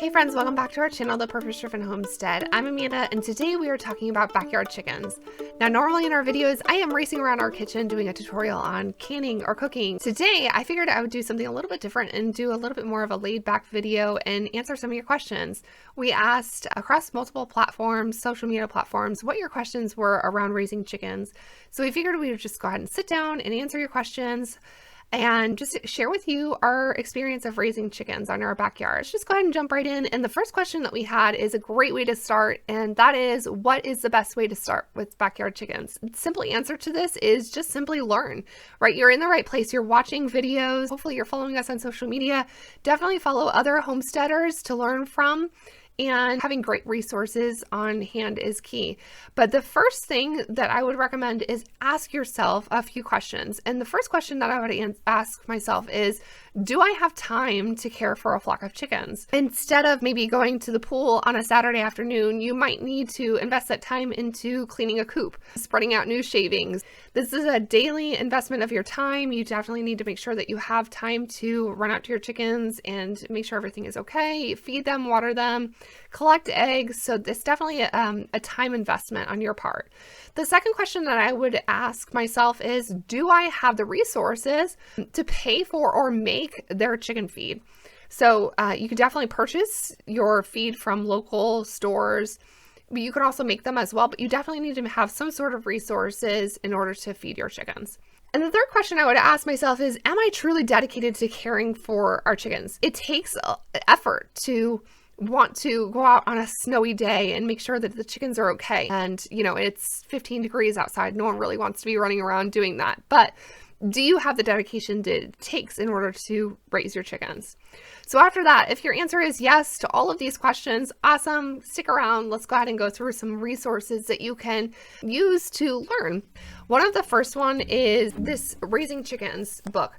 Hey friends, welcome back to our channel, The Purpose-Driven Homestead. I'm Amanda, and today we are talking about backyard chickens. Now, normally in our videos, I am racing around our kitchen doing a tutorial on canning or cooking. Today, I figured I would do something a little bit different and do a little bit more of a laid-back video and answer some of your questions. We asked across multiple platforms, social media platforms, what your questions were around raising chickens. So we figured we would just go ahead and sit down and answer your questions and just share with you our experience of raising chickens on our backyard. Let's just go ahead and jump right in. And the first question that we had is a great way to start, and that is, what is the best way to start with backyard chickens? The simple answer to this is just simply learn, right? You're in the right place. You're watching videos. Hopefully you're following us on social media. Definitely follow other homesteaders to learn from. And having great resources on hand is key. But the first thing that I would recommend is ask yourself a few questions. And the first question that I would ask myself is, do I have time to care for a flock of chickens? Instead of maybe going to the pool on a Saturday afternoon, you might need to invest that time into cleaning a coop, spreading out new shavings. This is a daily investment of your time. You definitely need to make sure that you have time to run out to your chickens and make sure everything is okay, feed them, water them, collect eggs. So it's definitely a time investment on your part. The second question that I would ask myself is, do I have the resources to pay for or make their chicken feed? So you can definitely purchase your feed from local stores, but you can also make them as well. But you definitely need to have some sort of resources in order to feed your chickens. And the third question I would ask myself is, am I truly dedicated to caring for our chickens? It takes effort to want to go out on a snowy day and make sure that the chickens are okay. And, you know, it's 15 degrees outside. No one really wants to be running around doing that. But do you have the dedication that it takes in order to raise your chickens? So after that, if your answer is yes to all of these questions, awesome, stick around. Let's go ahead and go through some resources that you can use to learn. One of the first one is this Raising Chickens book.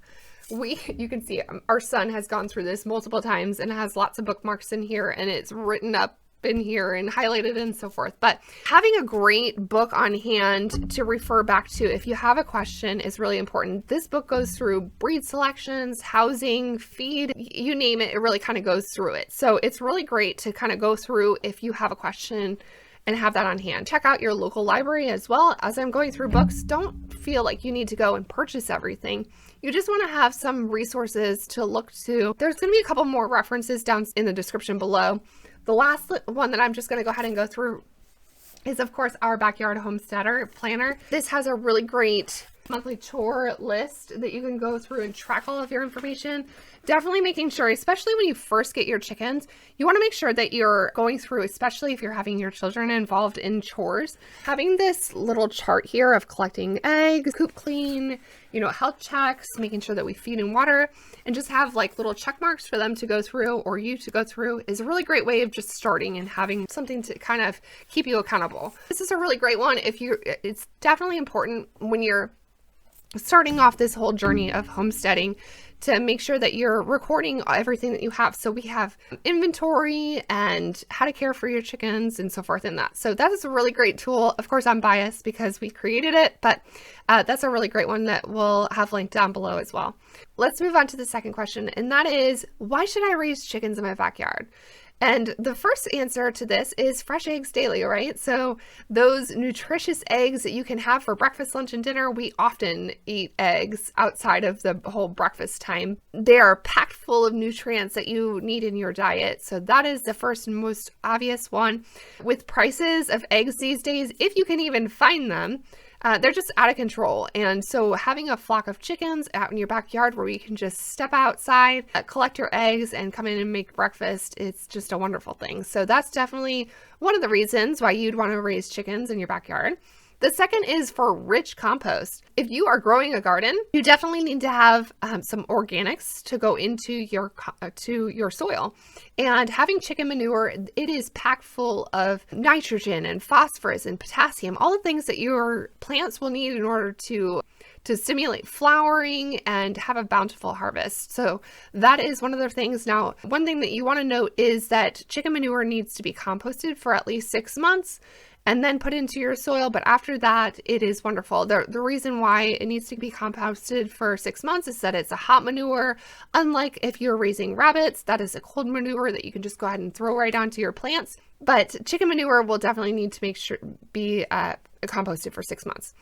You can see our son has gone through this multiple times and has lots of bookmarks in here, and it's written up in here and highlighted and so forth. But having a great book on hand to refer back to if you have a question is really important. This book goes through breed selections, housing, feed, you name it, it really kind of goes through it. So it's really great to kind of go through if you have a question and have that on hand. Check out your local library as well. As I'm going through books, don't feel like you need to go and purchase everything. You just want to have some resources to look to. There's going to be a couple more references down in the description below. The last one that I'm just going to go ahead and go through is, of course, our Backyard Homesteader Planner. This has a really great monthly chore list that you can go through and track all of your information. Definitely making sure, especially when you first get your chickens, you want to make sure that you're going through, especially if you're having your children involved in chores, having this little chart here of collecting eggs, coop clean, you know, health checks, making sure that we feed and water, and just have like little check marks for them to go through or you to go through is a really great way of just starting and having something to kind of keep you accountable. This is a really great one it's definitely important when you're starting off this whole journey of homesteading to make sure that you're recording everything that you have. So we have inventory and how to care for your chickens and so forth in that. So that is a really great tool. Of course, I'm biased because we created it, but that's a really great one that we'll have linked down below as well. Let's move on to the second question, and that is, why should I raise chickens in my backyard? And the first answer to this is fresh eggs daily, right? So those nutritious eggs that you can have for breakfast, lunch, and dinner, we often eat eggs outside of the whole breakfast time. They are packed full of nutrients that you need in your diet. So that is the first and most obvious one. With prices of eggs these days, if you can even find them, they're just out of control. And so having a flock of chickens out in your backyard where you can just step outside, collect your eggs, and come in and make breakfast, it's just a wonderful thing. So that's definitely one of the reasons why you'd want to raise chickens in your backyard. The second is for rich compost. If you are growing a garden, you definitely need to have some organics to go into your soil. And having chicken manure, it is packed full of nitrogen and phosphorus and potassium, all the things that your plants will need in order to stimulate flowering and have a bountiful harvest. So that is one of the things. Now, one thing that you want to note is that chicken manure needs to be composted for at least 6 months. and then put into your soil. But after that, it is wonderful. The reason why it needs to be composted for 6 months is that it's a hot manure. Unlike if you're raising rabbits, that is a cold manure that you can just go ahead and throw right onto your plants. But chicken manure will definitely need to make sure be composted for 6 months.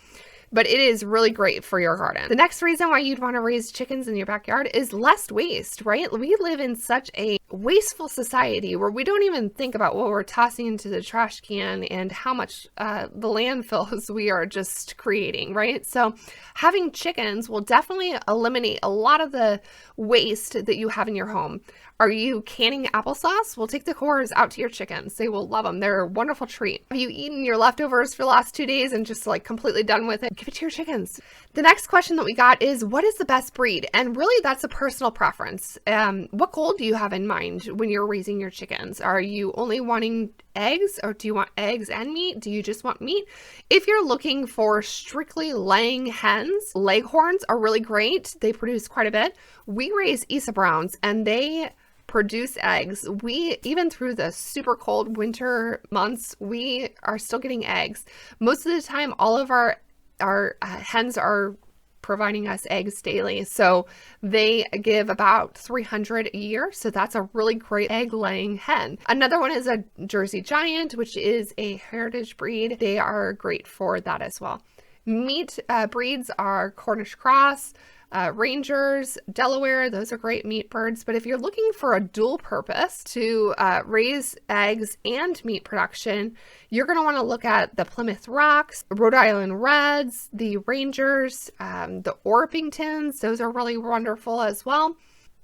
But it is really great for your garden. The next reason why you'd want to raise chickens in your backyard is less waste, right? We live in such a wasteful society where we don't even think about what we're tossing into the trash can and how much the landfills we are just creating, right? So having chickens will definitely eliminate a lot of the waste that you have in your home. Are you canning applesauce? Well, take the cores out to your chickens. They will love them. They're a wonderful treat. Have you eaten your leftovers for the last 2 days and just like completely done with it? Give it to your chickens. The next question that we got is, what is the best breed? And really that's a personal preference. What goal do you have in mind when you're raising your chickens? Are you only wanting eggs, or do you want eggs and meat? Do you just want meat? If you're looking for strictly laying hens, Leghorns are really great. They produce quite a bit. We raise Isa Browns and they produce eggs. We, even through the super cold winter months, we are still getting eggs. Most of the time, all of our hens are providing us eggs daily. So they give about 300 a year. So that's a really great egg laying hen. Another one is a Jersey Giant, which is a heritage breed. They are great for that as well. Meat breeds are Cornish Cross, Rangers, Delaware. Those are great meat birds. But if you're looking for a dual purpose to raise eggs and meat production, you're going to want to look at the Plymouth Rocks, Rhode Island Reds, the Rangers, the Orpingtons. Those are really wonderful as well.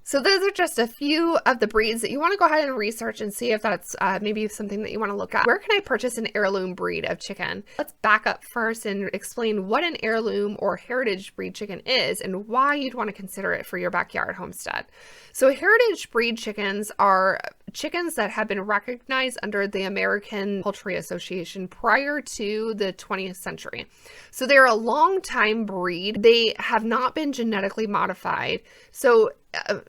So those are just a few of the breeds that you want to go ahead and research and see if that's maybe something that you want to look at. Where can I purchase an heirloom breed of chicken? Let's back up first and explain what an heirloom or heritage breed chicken is and why you'd want to consider it for your backyard homestead. So heritage breed chickens are chickens that have been recognized under the American Poultry Association prior to the 20th century. So they're a long time breed. They have not been genetically modified. So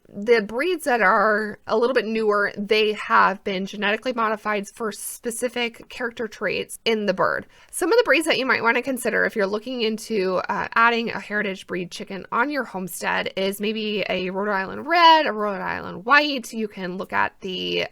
the breeds that are a little bit newer, they have been genetically modified for specific character traits in the bird. Some of the breeds that you might want to consider if you're looking into adding a heritage breed chicken on your homestead is maybe a Rhode Island Red, a Rhode Island White. You can look at the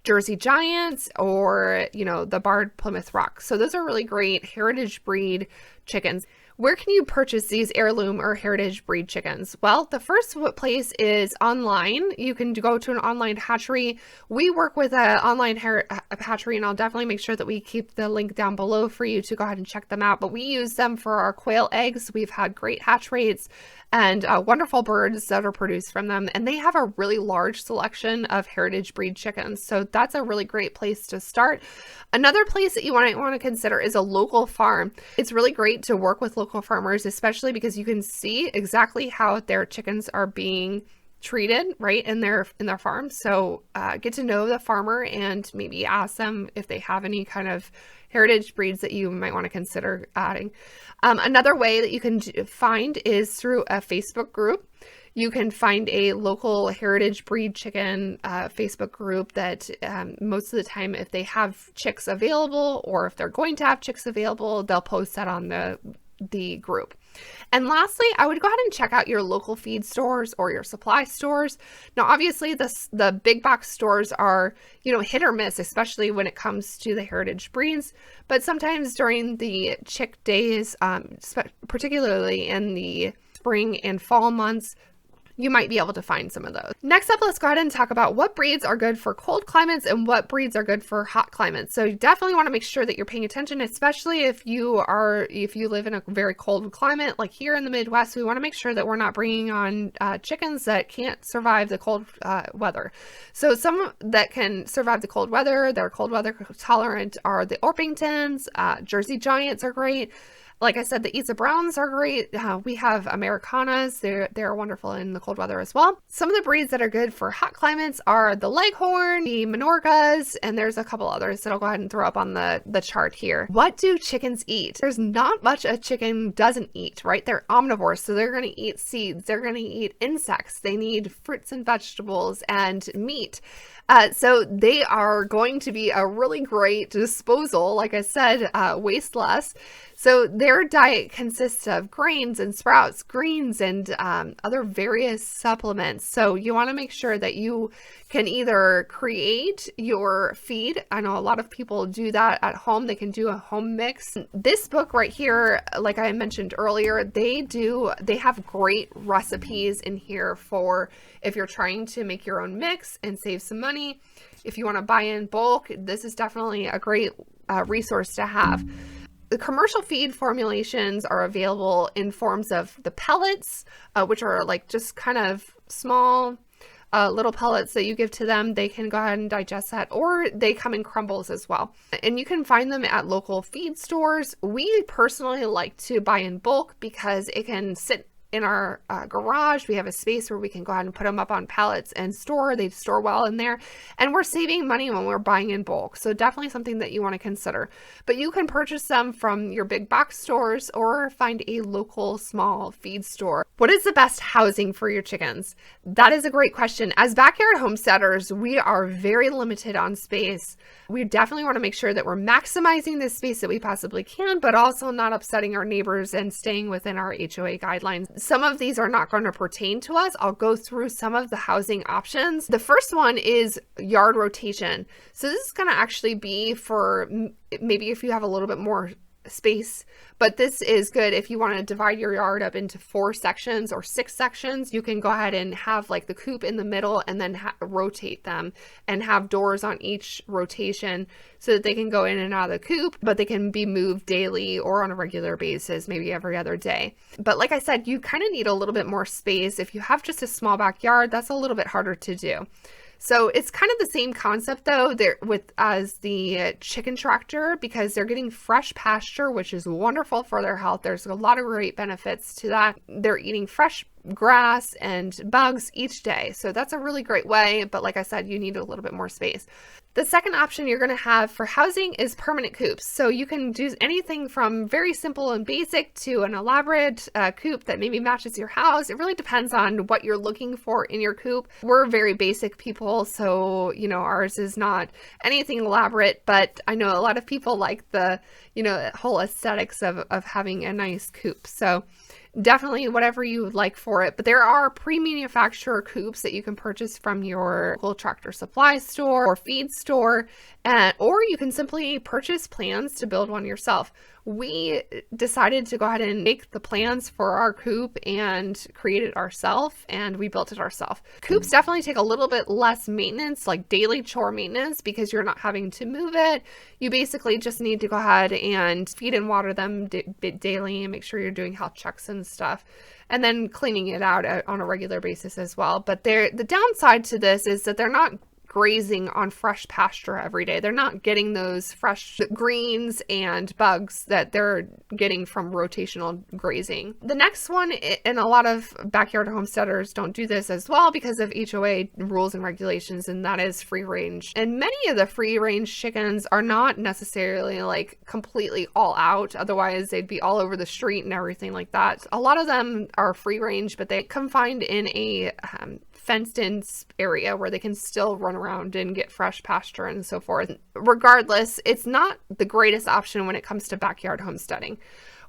Jersey Giants or, the Barred Plymouth Rock. So those are really great heritage breed chickens. Where can you purchase these heirloom or heritage breed chickens? Well, the first place is online. You can go to an online hatchery. We work with an online hatchery, and I'll definitely make sure that we keep the link down below for you to go ahead and check them out. But we use them for our quail eggs. We've had great hatch rates and wonderful birds that are produced from them. And they have a really large selection of heritage breed chickens. So that's a really great place to start. Another place that you want to consider is a local farm. It's really great to work with local farmers, especially because you can see exactly how their chickens are being treated right in their farm. So get to know the farmer and maybe ask them if they have any kind of heritage breeds that you might want to consider adding. Another way that you can find is through a Facebook group. You can find a local heritage breed chicken Facebook group that most of the time, if they have chicks available or if they're going to have chicks available, they'll post that on the group. And lastly, I would go ahead and check out your local feed stores or your supply stores. Now, obviously, the big box stores are, hit or miss, especially when it comes to the heritage breeds. But sometimes during the chick days, particularly in the spring and fall months, you might be able to find some of those. Next up, let's go ahead and talk about what breeds are good for cold climates and what breeds are good for hot climates. So you definitely want to make sure that you're paying attention, especially if you live in a very cold climate, like here in the Midwest. We want to make sure that we're not bringing on chickens that can't survive the cold weather. So some that can survive the cold weather, they're cold weather tolerant, are the Orpingtons. Jersey Giants are great. Like I said, the Isa Browns are great. We have Americanas. They're wonderful in the cold weather as well. Some of the breeds that are good for hot climates are the Leghorn, the Minorcas, and there's a couple others that I'll go ahead and throw up on the chart here. What do chickens eat? There's not much a chicken doesn't eat, right? They're omnivores, so they're going to eat seeds. They're going to eat insects. They need fruits and vegetables and meat. So they are going to be a really great disposal, like I said, waste less. So their diet consists of grains and sprouts, greens, and other various supplements. So you want to make sure that you can either create your feed. I know a lot of people do that at home. They can do a home mix. This book right here, like I mentioned earlier, they have great recipes in here for if you're trying to make your own mix and save some money. If you want to buy in bulk, this is definitely a great resource to have. The commercial feed formulations are available in forms of the pellets, which are like just kind of small little pellets that you give to them. They can go ahead and digest that, or they come in crumbles as well. And you can find them at local feed stores. We personally like to buy in bulk because it can sit in our garage. We have a space where we can go ahead and put them up on pallets and store. They store well in there, and we're saving money when we're buying in bulk. So definitely something that you want to consider. But you can purchase them from your big box stores or find a local small feed store. What is the best housing for your chickens? That is a great question. As backyard homesteaders, we are very limited on space. We definitely want to make sure that we're maximizing the space that we possibly can, but also not upsetting our neighbors and staying within our HOA guidelines. Some of these are not going to pertain to us. I'll go through some of the housing options. The first one is yard rotation. So this is going to actually be for maybe if you have a little bit more space, but this is good if you want to divide your yard up into 4 sections or 6 sections. You can go ahead and have like the coop in the middle and then rotate them and have doors on each rotation so that they can go in and out of the coop, but they can be moved daily or on a regular basis, maybe every other day. But like I said, you kind of need a little bit more space. If you have just a small backyard, that's a little bit harder to do. So it's kind of the same concept though as the chicken tractor, because they're getting fresh pasture, which is wonderful for their health. There's a lot of great benefits to that. They're eating fresh grass and bugs each day. So that's a really great way. But like I said, you need a little bit more space. The second option you're going to have for housing is permanent coops. So you can do anything from very simple and basic to an elaborate coop that maybe matches your house. It really depends on what you're looking for in your coop. We're very basic people, so ours is not anything elaborate, but I know a lot of people like the whole aesthetics of having a nice coop. So definitely whatever you would like for it. But there are pre-manufacturer coops that you can purchase from your local tractor supply store or feed store, or you can simply purchase plans to build one yourself. We decided to go ahead and make the plans for our coop and create it ourselves, and we built it ourselves. Coops definitely take a little bit less maintenance, like daily chore maintenance, because you're not having to move it. You basically just need to go ahead and feed and water them daily and make sure you're doing health checks and stuff, and then cleaning it out on a regular basis as well. But the downside to this is that they're not grazing on fresh pasture every day. They're not getting those fresh greens and bugs that they're getting from rotational grazing. The next one, and a lot of backyard homesteaders don't do this as well because of HOA rules and regulations, and that is free range. And many of the free range chickens are not necessarily like completely all out. Otherwise they'd be all over the street and everything like that. A lot of them are free range, but they confined in a fenced in area where they can still run around and get fresh pasture and so forth. Regardless, it's not the greatest option when it comes to backyard homesteading.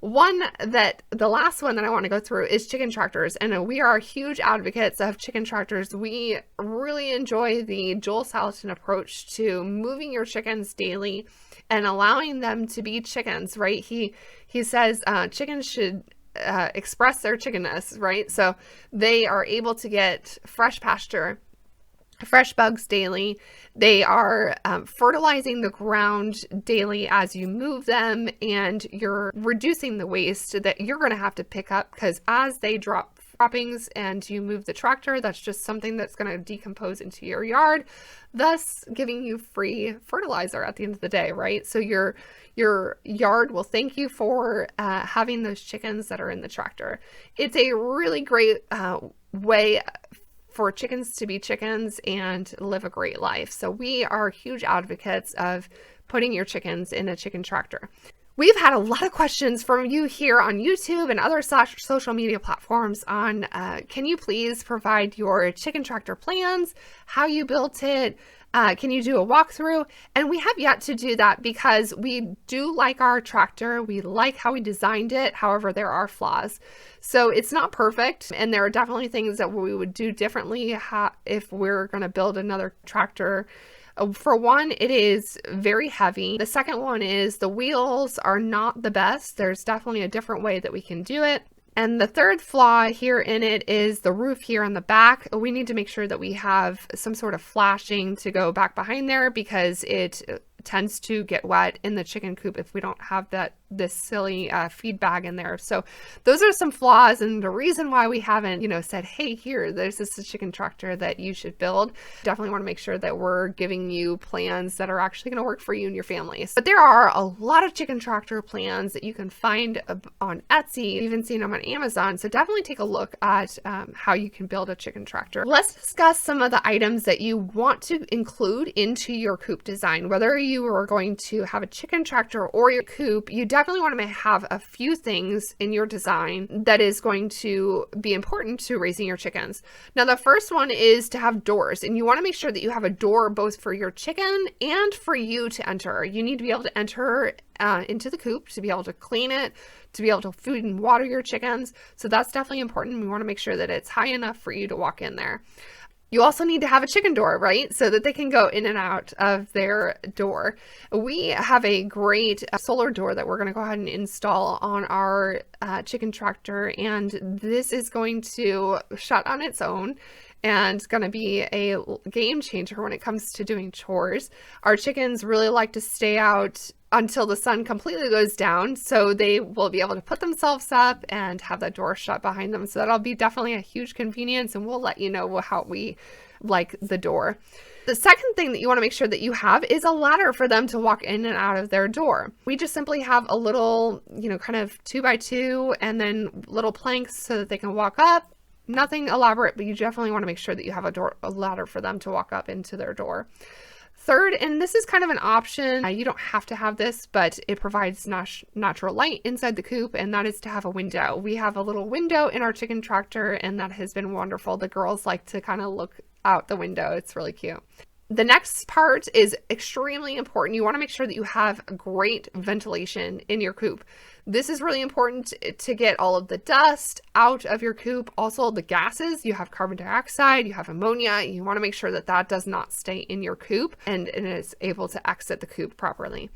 The last one that I want to go through is chicken tractors, and we are huge advocates of chicken tractors. We really enjoy the Joel Salatin approach to moving your chickens daily and allowing them to be chickens, right? He says chickens should express their chickenness, right? So they are able to get fresh pasture, fresh bugs daily. They are fertilizing the ground daily as you move them, and you're reducing the waste that you're going to have to pick up, because as they drop droppings and you move the tractor, that's just something that's going to decompose into your yard, thus giving you free fertilizer at the end of the day, right? So your yard will thank you for having those chickens that are in the tractor. It's a really great way for chickens to be chickens and live a great life. So we are huge advocates of putting your chickens in a chicken tractor. We've had a lot of questions from you here on YouTube and other social media platforms on, can you please provide your chicken tractor plans, how you built it, can you do a walkthrough? And we have yet to do that because we do like our tractor. We like how we designed it. However, there are flaws. So it's not perfect. And there are definitely things that we would do differently if we're going to build another tractor. For one, it is very heavy. The second one is the wheels are not the best. There's definitely a different way that we can do it. And the third flaw here in it is the roof here on the back. We need to make sure that we have some sort of flashing to go back behind there because it tends to get wet in the chicken coop if we don't have this silly feed bag in there. So those are some flaws, and the reason why we haven't, said, hey, there's this chicken tractor that you should build. Definitely want to make sure that we're giving you plans that are actually going to work for you and your family. But there are a lot of chicken tractor plans that you can find on Etsy. You've even seen them on Amazon. So definitely take a look at how you can build a chicken tractor. Let's discuss some of the items that you want to include into your coop design. Whether you are going to have a chicken tractor or your coop, you definitely want to have a few things in your design that is going to be important to raising your chickens. Now, the first one is to have doors, and you want to make sure that you have a door both for your chicken and for you to enter. You need to be able to enter into the coop, to be able to clean it, to be able to feed and water your chickens. So that's definitely important. We want to make sure that it's high enough for you to walk in there. You also need to have a chicken door, right? So that they can go in and out of their door. We have a great solar door that we're going to go ahead and install on our chicken tractor. And this is going to shut on its own and going to be a game changer when it comes to doing chores. Our chickens really like to stay out until the sun completely goes down, so they will be able to put themselves up and have that door shut behind them. So that'll be definitely a huge convenience, and we'll let you know how we like the door. The second thing that you want to make sure that you have is a ladder for them to walk in and out of their door. We just simply have a little, kind of 2x2 and then little planks so that they can walk up. Nothing elaborate, but you definitely want to make sure that you have a ladder for them to walk up into their door. Third, and this is kind of an option, you don't have to have this, but it provides natural light inside the coop, and that is to have a window. We have a little window in our chicken tractor, and that has been wonderful. The girls like to kind of look out the window. It's really cute. The next part is extremely important. You want to make sure that you have great ventilation in your coop. This is really important to get all of the dust out of your coop. Also the gases, you have carbon dioxide, you have ammonia. You want to make sure that that does not stay in your coop and is able to exit the coop properly.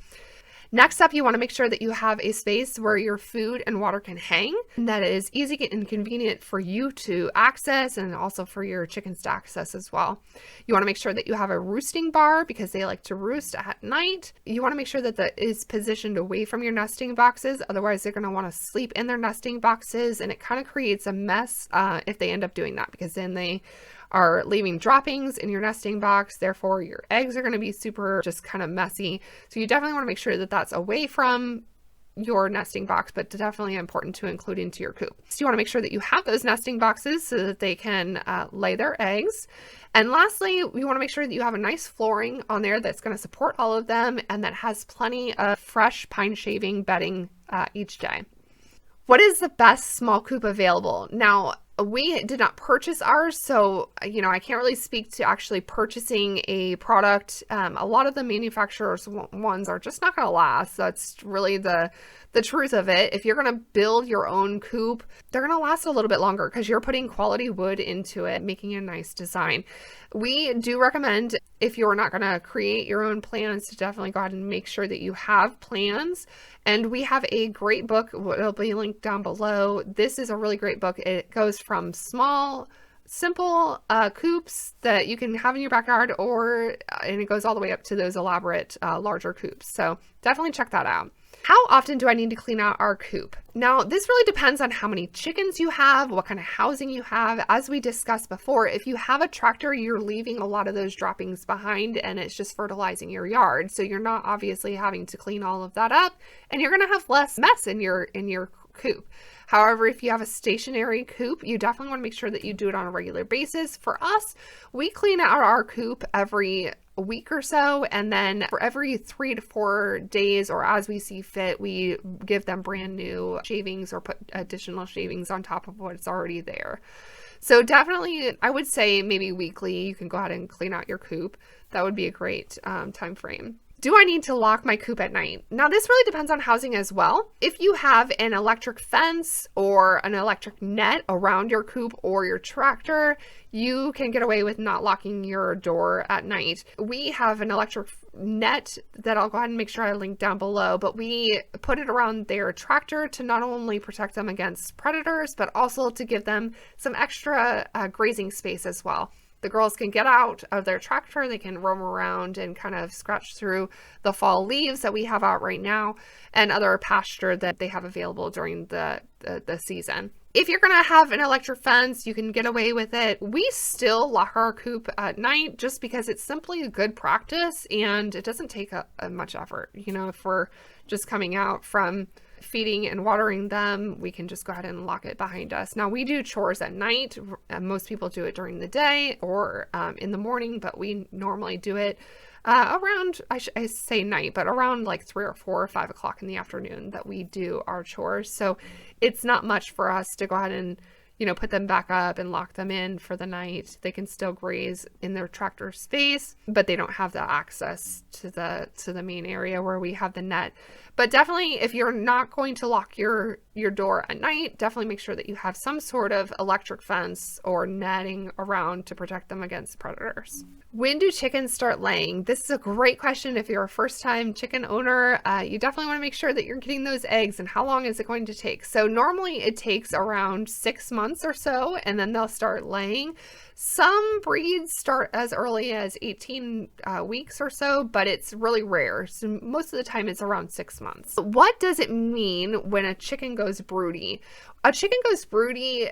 Next up, you want to make sure that you have a space where your food and water can hang, and that is easy and convenient for you to access and also for your chickens to access as well. You want to make sure that you have a roosting bar because they like to roost at night. You want to make sure that that is positioned away from your nesting boxes. Otherwise, they're going to want to sleep in their nesting boxes, and it kind of creates a mess if they end up doing that, because then they are leaving droppings in your nesting box. Therefore, your eggs are going to be super just kind of messy. So you definitely want to make sure that that's away from your nesting box, but definitely important to include into your coop. So you want to make sure that you have those nesting boxes so that they can lay their eggs. And lastly, you want to make sure that you have a nice flooring on there that's going to support all of them and that has plenty of fresh pine shaving bedding each day. What is the best small coop available? Now, we did not purchase ours, so I can't really speak to actually purchasing a product. A lot of the manufacturers ones are just not going to last. That's really the truth of it. If you're going to build your own coop, they're going to last a little bit longer because you're putting quality wood into it, making a nice design. We do recommend, if you're not going to create your own plans, to definitely go ahead and make sure that you have plans. And we have a great book. It'll be linked down below. This is a really great book. It goes from small, simple coops that you can have in your backyard, and it goes all the way up to those elaborate, larger coops. So definitely check that out. How often do I need to clean out our coop? Now, this really depends on how many chickens you have, what kind of housing you have. As we discussed before, if you have a tractor, you're leaving a lot of those droppings behind and it's just fertilizing your yard. So you're not obviously having to clean all of that up, and you're going to have less mess in your coop. However, if you have a stationary coop, you definitely want to make sure that you do it on a regular basis. For us, we clean out our coop every week or so, and then for every 3 to 4 days, or as we see fit, we give them brand new shavings or put additional shavings on top of what's already there. So definitely, I would say maybe weekly, you can go ahead and clean out your coop. That would be a great time frame. Do I need to lock my coop at night? Now, this really depends on housing as well. If you have an electric fence or an electric net around your coop or your tractor, you can get away with not locking your door at night. We have an electric net that I'll go ahead and make sure I link down below, but we put it around their tractor to not only protect them against predators, but also to give them some extra grazing space as well. The girls can get out of their tractor, they can roam around and kind of scratch through the fall leaves that we have out right now and other pasture that they have available during the season. If you're going to have an electric fence, you can get away with it. We still lock our coop at night just because it's simply a good practice and it doesn't take much effort. You know, if we're just coming out from feeding and watering them, we can just go ahead and lock it behind us. Now, we do chores at night. Most people do it during the day or in the morning, but we normally do it around, I say night, but around like 3 or 4 or 5 o'clock in the afternoon that we do our chores. So it's not much for us to go ahead and, you know, put them back up and lock them in for the night. They can still graze in their tractor space, but they don't have the access to the main area where we have the net. But definitely, if you're not going to lock your door at night, definitely make sure that you have some sort of electric fence or netting around to protect them against predators. When do chickens start laying? This is a great question. If you're a first-time chicken owner, you definitely want to make sure that you're getting those eggs. And how long is it going to take? So normally it takes around 6 months or so, and then they'll start laying. Some breeds start as early as 18 weeks or so, but it's really rare. So most of the time it's around 6 months. What does it mean when a chicken goes broody? A chicken goes broody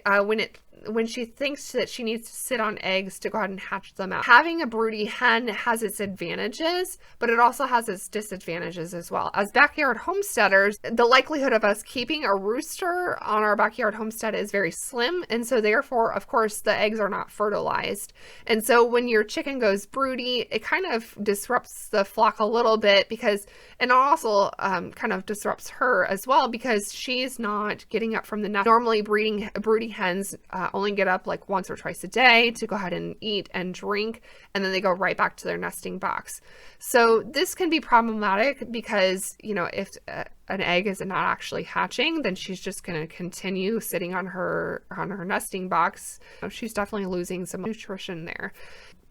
when she thinks that she needs to sit on eggs to go ahead and hatch them out. Having a broody hen has its advantages, but it also has its disadvantages as well. As backyard homesteaders, the likelihood of us keeping a rooster on our backyard homestead is very slim, and so therefore, of course, the eggs are not fertilized. And so when your chicken goes broody, it kind of disrupts the flock a little bit because, and it also kind of disrupts her as well because she's not getting up from the nest. Normally broody hens only get up like once or twice a day to go ahead and eat and drink, and then they go right back to their nesting box. So this can be problematic because, you know, if an egg is not actually hatching, then she's just going to continue sitting on her nesting box. She's definitely losing some nutrition there.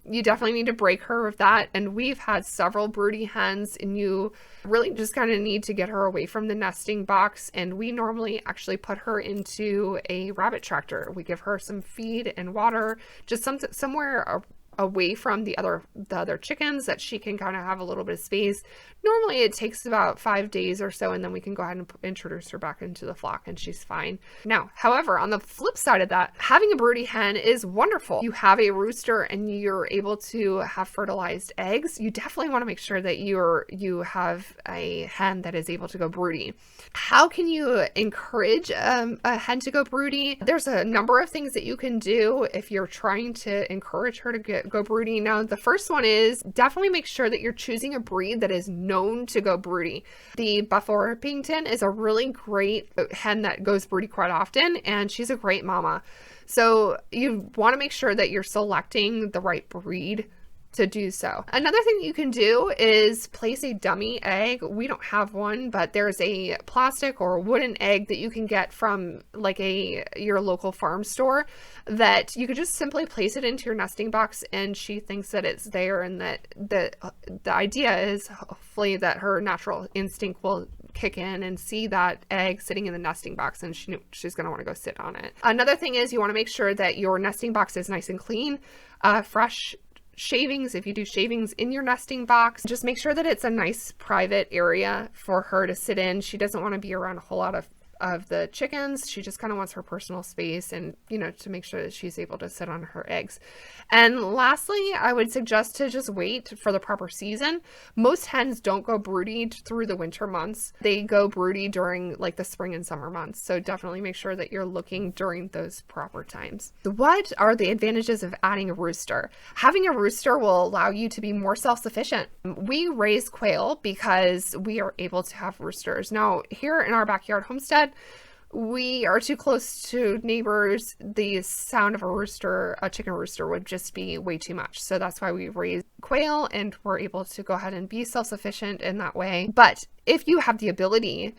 You definitely need to break her of that. And we've had several broody hens, and you really just kind of need to get her away from the nesting box. And we normally actually put her into a rabbit tractor. We give her some feed and water, just somewhere away from the other chickens that she can kind of have a little bit of space. Normally it takes about 5 days or so, and then we can go ahead and introduce her back into the flock and she's fine. Now, however, on the flip side of that, having a broody hen is wonderful. You have a rooster and you're able to have fertilized eggs. You definitely want to make sure that you have a hen that is able to go broody. How can you encourage a hen to go broody? There's a number of things that you can do if you're trying to encourage her to go broody. Now, the first one is definitely make sure that you're choosing a breed that is known to go broody. The Buffalo Orpington is a really great hen that goes broody quite often, and she's a great mama. So you want to make sure that you're selecting the right breed to do so. Another thing that you can do is place a dummy egg. We don't have one, but there's a plastic or wooden egg that you can get from like your local farm store that you could just simply place it into your nesting box, and she thinks that it's there, and that the idea is hopefully that her natural instinct will kick in and see that egg sitting in the nesting box, and she's going to want to go sit on it. Another thing is you want to make sure that your nesting box is nice and clean, fresh shavings, if you do shavings in your nesting box, just make sure that it's a nice private area for her to sit in. She doesn't want to be around a whole lot of the chickens. She just kind of wants her personal space and, you know, to make sure that she's able to sit on her eggs. And lastly, I would suggest to just wait for the proper season. Most hens don't go broody through the winter months. They go broody during like the spring and summer months. So definitely make sure that you're looking during those proper times. What are the advantages of adding a rooster? Having a rooster will allow you to be more self-sufficient. We raise quail because we are able to have roosters. Now, here in our backyard homestead, we are too close to neighbors. The sound of a chicken rooster would just be way too much. So that's why we raise quail, and we're able to go ahead and be self-sufficient in that way. But if you have the ability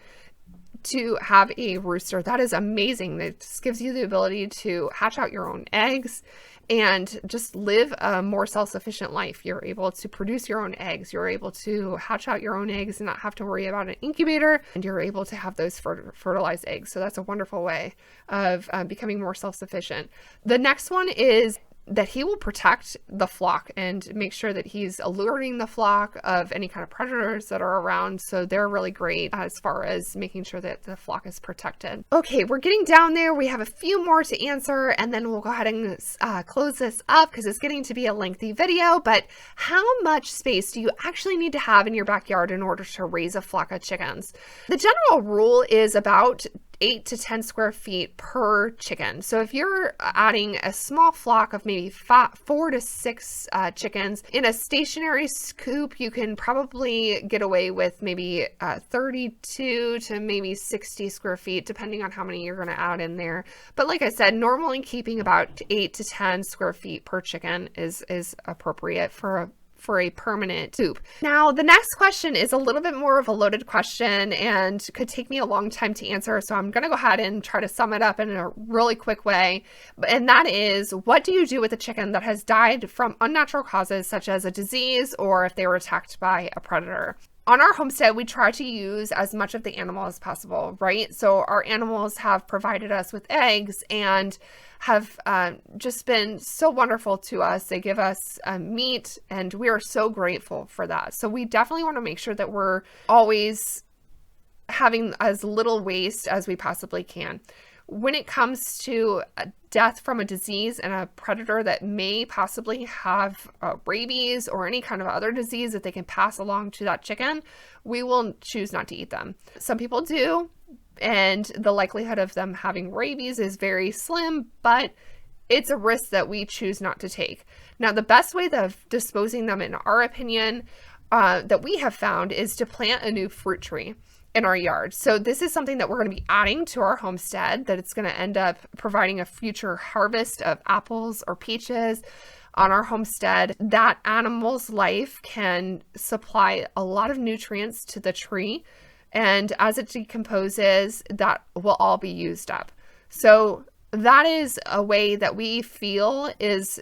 to have a rooster, that is amazing. That just gives you the ability to hatch out your own eggs and just live a more self-sufficient life. You're able to produce your own eggs. You're able to hatch out your own eggs and not have to worry about an incubator, and you're able to have those fertilized eggs. So that's a wonderful way of becoming more self-sufficient. The next one is that he will protect the flock and make sure that he's alerting the flock of any kind of predators that are around. So they're really great as far as making sure that the flock is protected. Okay, we're getting down there. We have a few more to answer, and then we'll go ahead and close this up because it's getting to be a lengthy video. But how much space do you actually need to have in your backyard in order to raise a flock of chickens? The general rule is about 8 to 10 square feet per chicken. So if you're adding a small flock of maybe 4 to 6 chickens in a stationary coop, you can probably get away with maybe 32 to maybe 60 square feet, depending on how many you're going to add in there. But like I said, normally keeping about 8 to 10 square feet per chicken is appropriate for a permanent coop. Now, the next question is a little bit more of a loaded question and could take me a long time to answer. So I'm going to go ahead and try to sum it up in a really quick way. And that is, what do you do with a chicken that has died from unnatural causes, such as a disease or if they were attacked by a predator? On our homestead, we try to use as much of the animal as possible, right? So our animals have provided us with eggs and have just been so wonderful to us. They give us meat, and we are so grateful for that. So we definitely want to make sure that we're always having as little waste as we possibly can. When it comes to death from a disease and a predator that may possibly have rabies or any kind of other disease that they can pass along to that chicken, we will choose not to eat them. Some people do, and the likelihood of them having rabies is very slim, but it's a risk that we choose not to take. Now, the best way of disposing them, in our opinion, that we have found is to plant a new fruit tree in our yard. So this is something that we're going to be adding to our homestead, that it's going to end up providing a future harvest of apples or peaches on our homestead. That animal's life can supply a lot of nutrients to the tree, and as it decomposes, that will all be used up. So that is a way that we feel is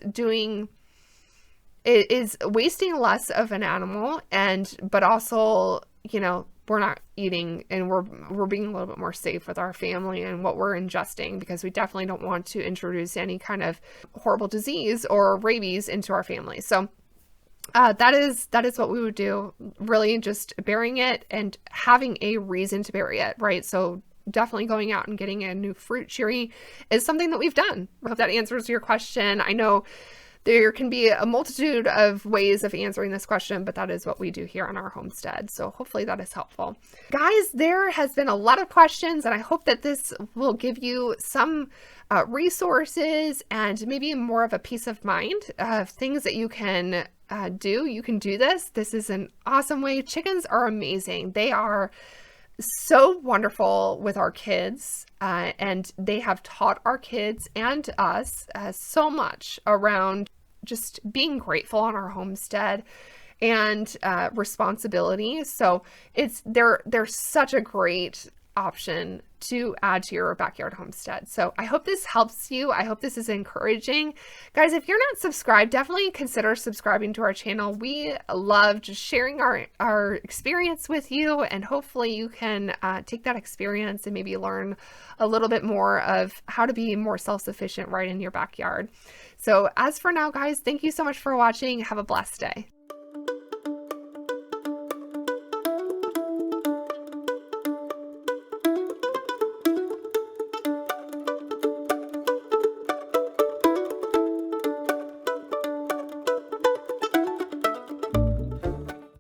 wasting less of an animal, but also, you know, we're not eating, and we're being a little bit more safe with our family and what we're ingesting, because we definitely don't want to introduce any kind of horrible disease or rabies into our family. So that is what we would do, really just burying it and having a reason to bury it, right? So definitely going out and getting a new fruit tree is something that we've done. I hope that answers your question. I know there can be a multitude of ways of answering this question, but that is what we do here on our homestead. So hopefully that is helpful. Guys, there has been a lot of questions, and I hope that this will give you some resources and maybe more of a peace of mind of things that you can do. You can do this. This is an awesome way. Chickens are amazing. They are so wonderful with our kids, and they have taught our kids and us so much around just being grateful on our homestead and responsibility. So they're such a great option to add to your backyard homestead. So I hope this helps you. I hope this is encouraging. Guys, if you're not subscribed, definitely consider subscribing to our channel. We love just sharing our experience with you, and hopefully you can take that experience and maybe learn a little bit more of how to be more self-sufficient right in your backyard. So as for now, guys, thank you so much for watching. Have a blessed day.